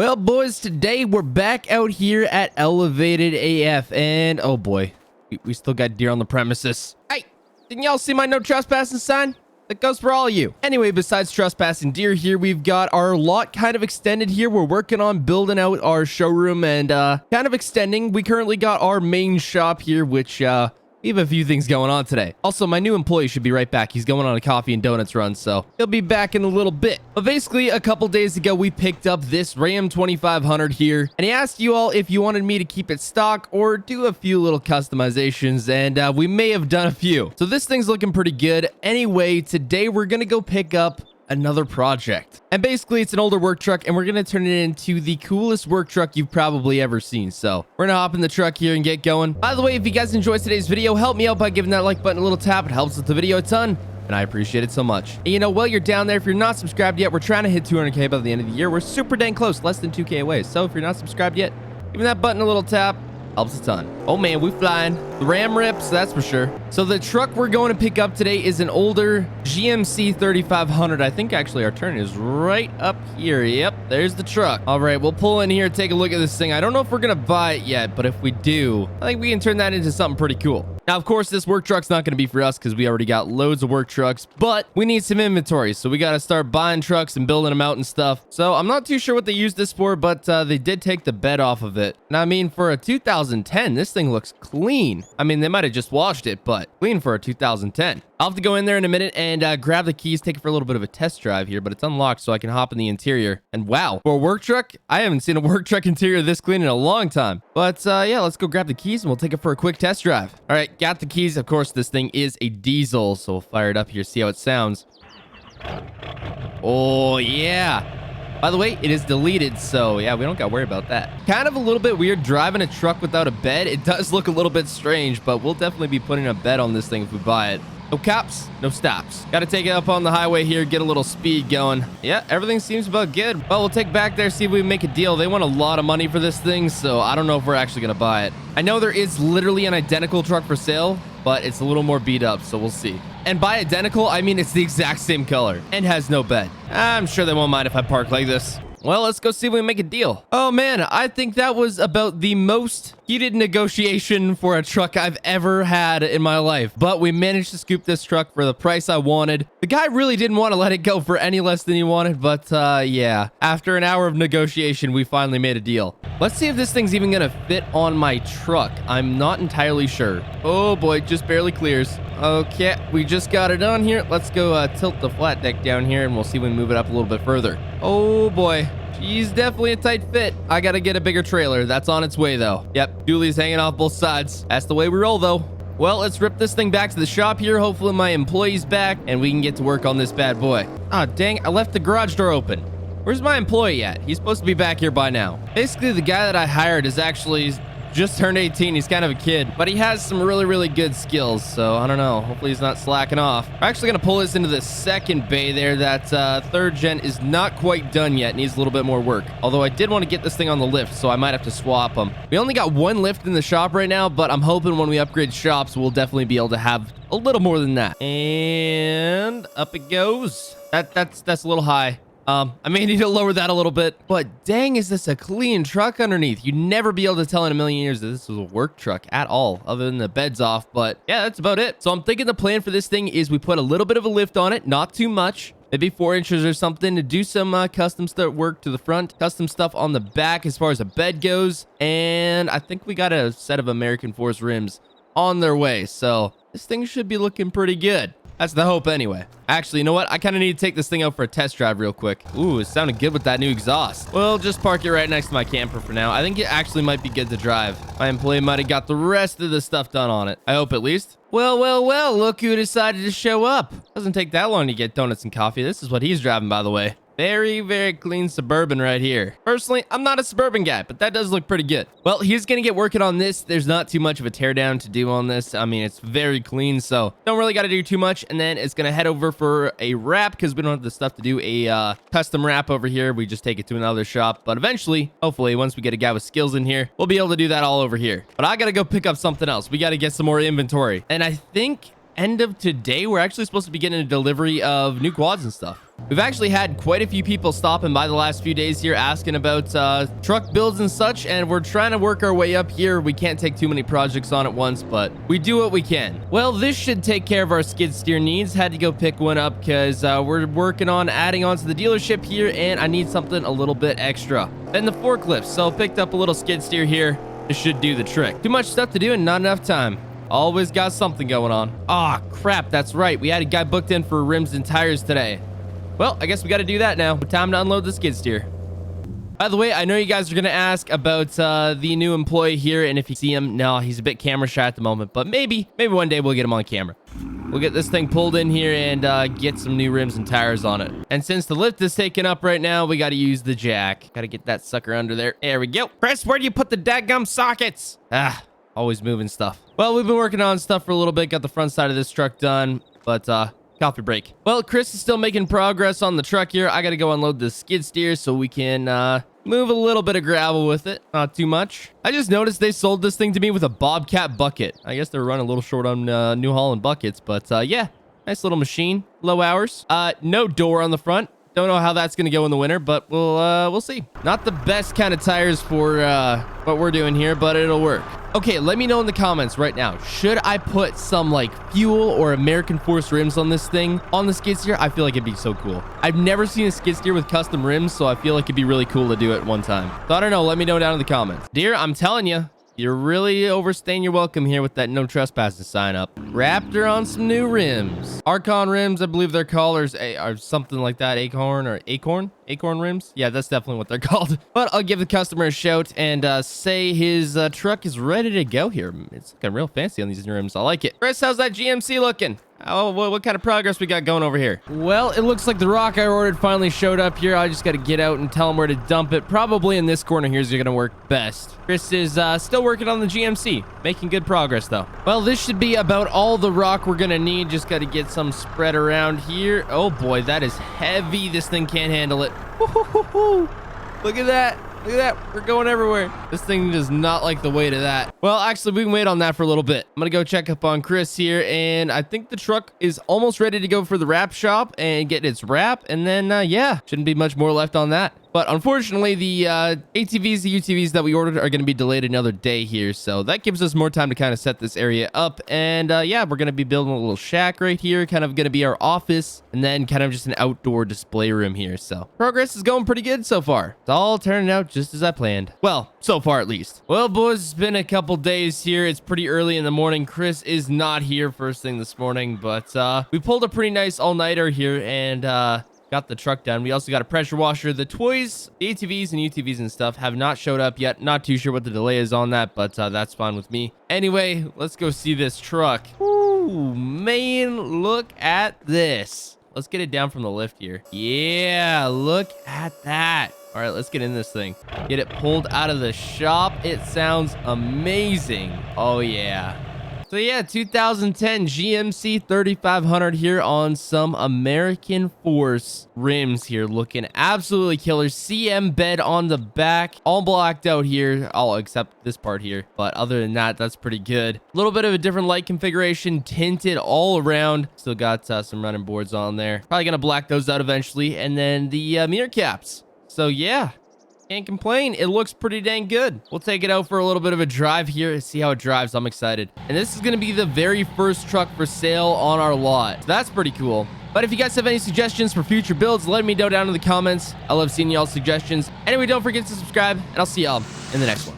Well, boys, today we're back out here at Elevated AF, and oh boy, we still got deer on the premises. Hey, didn't y'all see my no trespassing sign? That goes for all of you. Anyway, besides trespassing deer here, we've got our lot kind of extended here. We're working on building out our showroom and kind of extending. We currently got our main shop here, which we have a few things going on today. Also, my new employee should be right back. He's going on a coffee and donuts run, so he'll be back in a little bit. But basically, a couple days ago, we picked up this Ram 2500 here, and he asked you all if you wanted me to keep it stock or do a few little customizations, and we may have done a few. So this thing's looking pretty good. Anyway, today we're gonna go pick up another project, and basically it's an older work truck, and we're gonna turn it into the coolest work truck you've probably ever seen. So we're gonna hop in the truck here and get going. By the way, if you guys enjoyed today's video, help me out by giving that like button a little tap. It helps with the video a ton, and I appreciate it so much. And you know, while you're down there, if you're not subscribed yet, we're trying to hit 200k by the end of the year. We're super dang close, less than 2k away. So if you're not subscribed yet, give that button a little tap. Helps a ton. Oh man, we flying. The Ram rips, that's for sure. So the truck we're going to pick up today is an older GMC 3500. I think actually our turn is right up here. Yep, there's the truck. All right, we'll pull in here, take a look at this thing. I don't know if we're gonna buy it yet, but if we do, I think we can turn that into something pretty cool. Now, of course, this work truck's not going to be for us because we already got loads of work trucks, but we need some inventory. So we got to start buying trucks and building them out and stuff. So I'm not too sure what they used this for, but they did take the bed off of it. And I mean, for a 2010, this thing looks clean. I mean, they might have just washed it, but clean for a 2010. I'll have to go in there in a minute and grab the keys, take it for a little bit of a test drive here, but it's unlocked so I can hop in the interior. And wow, for a work truck, I haven't seen a work truck interior this clean in a long time. But yeah, let's go grab the keys and we'll take it for a quick test drive. All right, got the keys. Of course, this thing is a diesel, so we'll fire it up here, see how it sounds. Oh, yeah. By the way, it is deleted, so yeah, we don't got to worry about that. Kind of a little bit weird driving a truck without a bed. It does look a little bit strange, but we'll definitely be putting a bed on this thing if we buy it. No cops, no stops. Got to take it up on the highway here, get a little speed going. Yeah, everything seems about good. Well, we'll take back there, see if we can make a deal. They want a lot of money for this thing, so I don't know if we're actually going to buy it. I know there is literally an identical truck for sale, but it's a little more beat up, so we'll see. And by identical, I mean it's the exact same color and has no bed. I'm sure they won't mind if I park like this. Well, let's go see if we can make a deal. Oh man, I think that was about the most heated negotiation for a truck I've ever had in my life. But we managed to scoop this truck for the price I wanted. The guy really didn't want to let it go for any less than he wanted, but yeah. After an hour of negotiation, we finally made a deal. Let's see if this thing's even gonna fit on my truck. I'm not entirely sure. Oh boy, just barely clears. Okay, we just got it on here. Let's go tilt the flat deck down here and we'll see if we can move it up a little bit further. Oh boy. She's definitely a tight fit. I gotta get a bigger trailer. That's on its way though. Yep, Julie's hanging off both sides. That's the way we roll though. Well, let's rip this thing back to the shop here. Hopefully my employee's back and we can get to work on this bad boy. Ah, dang, I left the garage door open. Where's my employee at? He's supposed to be back here by now. Basically, the guy that I hired is actually just turned 18. He's kind of a kid, but he has some really good skills. So I don't know. Hopefully he's not slacking off. We're actually going to pull this into the second bay there. That third gen is not quite done yet. Needs a little bit more work. Although I did want to get this thing on the lift, so I might have to swap them. We only got one lift in the shop right now, but I'm hoping when we upgrade shops, we'll definitely be able to have a little more than that. And up it goes. That's a little high. I may need to lower that a little bit, but dang, is this a clean truck underneath? You'd never be able to tell in a million years that this was a work truck at all, other than the bed's off, but yeah, that's about it. So I'm thinking the plan for this thing is we put a little bit of a lift on it, not too much, maybe 4 inches or something, to do some custom stuff work to the front, custom stuff on the back as far as a bed goes, and I think we got a set of American Force rims on their way, so this thing should be looking pretty good. That's the hope anyway. Actually, you know what? I kind of need to take this thing out for a test drive real quick. Ooh, it sounded good with that new exhaust. We'll just park it right next to my camper for now. I think it actually might be good to drive. My employee might have got the rest of the stuff done on it. I hope at least. Well, look who decided to show up. Doesn't take that long to get donuts and coffee. This is what he's driving, by the way. Very clean Suburban right here. Personally, I'm not a Suburban guy, but that does look pretty good. Well, he's gonna get working on this. There's not too much of a teardown to do on this. I mean, it's very clean, so don't really got to do too much. And then it's gonna head over for a wrap because we don't have the stuff to do a custom wrap over here. We just take it to another shop. But eventually, hopefully, once we get a guy with skills in here, we'll be able to do that all over here. But I gotta go pick up something else. We gotta get some more inventory. And I think end of today, we're actually supposed to be getting a delivery of new quads and stuff. We've actually had quite a few people stopping by the last few days here asking about truck builds and such, and we're trying to work our way up here. We can't take too many projects on at once, but we do what we can. Well, this should take care of our skid steer needs. Had to go pick one up because we're working on adding on to the dealership here, and I need something a little bit extra than the forklift. So picked up a little skid steer here. This should do the trick. Too much stuff to do and not enough time. Always got something going on. Ah, crap, that's right. We had a guy booked in for rims and tires today. Well, I guess we got to do that now. Time to unload the skid steer. By the way, I know you guys are going to ask about the new employee here, and if you see him, no, he's a bit camera shy at the moment, but maybe one day we'll get him on camera. We'll get this thing pulled in here and get some new rims and tires on it. And since the lift is taken up right now, we got to use the jack. Got to get that sucker under there. There we go. Chris, where do you put the dadgum sockets? Ah, always moving stuff. Well, we've been working on stuff for a little bit. Got the front side of this truck done, but coffee break. Well, Chris is still making progress on the truck here. I got to go unload the skid steer so we can move a little bit of gravel with it. Not too much. I just noticed they sold this thing to me with a Bobcat bucket. I guess they're running a little short on New Holland buckets, but yeah, nice little machine. Low hours. No door on the front. Don't know how that's going to go in the winter, but we'll see. Not the best kind of tires for what we're doing here, but it'll work. Okay, let me know in the comments right now. Should I put some like fuel or American Force rims on this thing on the skid steer? I feel like it'd be so cool. I've never seen a skid steer with custom rims, so I feel like it'd be really cool to do it one time. So I don't know. Let me know down in the comments. Dear, I'm telling you, you're really overstaying your welcome here with that no trespassing sign up. Raptor on some new rims. Archon rims, I believe their collars are something like that. Acorn rims. Yeah, that's definitely what they're called. But I'll give the customer a shout and say his truck is ready to go here. It's looking real fancy on these new rims. I like it. Chris, how's that GMC looking? Oh, what kind of progress we got going over here? Well, it looks like the rock I ordered finally showed up here. I just got to get out and tell him where to dump it. Probably in this corner here is going to work best. Chris is still working on the GMC. Making good progress, though. Well, this should be about all the rock we're going to need. Just got to get some spread around here. Oh, boy, that is heavy. This thing can't handle it. Woo-hoo-hoo-hoo. Look at that. Look at that. We're going everywhere. This thing does not like the weight of that. Well, actually, we can wait on that for a little bit. I'm going to go check up on Chris here, and I think the truck is almost ready to go for the wrap shop and get its wrap. And then, yeah, shouldn't be much more left on that. But unfortunately, the ATVs, the UTVs that we ordered are going to be delayed another day here. So that gives us more time to kind of set this area up. And yeah, we're going to be building a little shack right here. Kind of going to be our office. And then kind of just an outdoor display room here. So progress is going pretty good so far. It's all turning out just as I planned. Well, so far at least. Well, boys, it's been a couple days here. It's pretty early in the morning. Chris is not here first thing this morning. But we pulled a pretty nice all-nighter here. And got the truck done. We also got a pressure washer. The toys, the ATVs and UTVs and stuff have not showed up yet. Not too sure what the delay is on that, but that's fine with me. Anyway, let's go see this truck. Ooh, man, look at this. Let's get it down from the lift here. Yeah, look at that. All right, let's get in this thing. Get it pulled out of the shop. It sounds amazing. Oh, yeah. So yeah, 2010 GMC 3500 here on some American Force rims here, looking absolutely killer. CM bed on the back, all blacked out here, all except this part here. But other than that, that's pretty good. A little bit of a different light configuration, tinted all around. Still got some running boards on there. Probably gonna black those out eventually. And then the mirror caps. So yeah. Can't complain. It looks pretty dang good. We'll take it out for a little bit of a drive here and see how it drives. I'm excited. And this is going to be the very first truck for sale on our lot. So that's pretty cool. But if you guys have any suggestions for future builds, let me know down in the comments. I love seeing y'all's suggestions. Anyway, don't forget to subscribe, and I'll see y'all in the next one.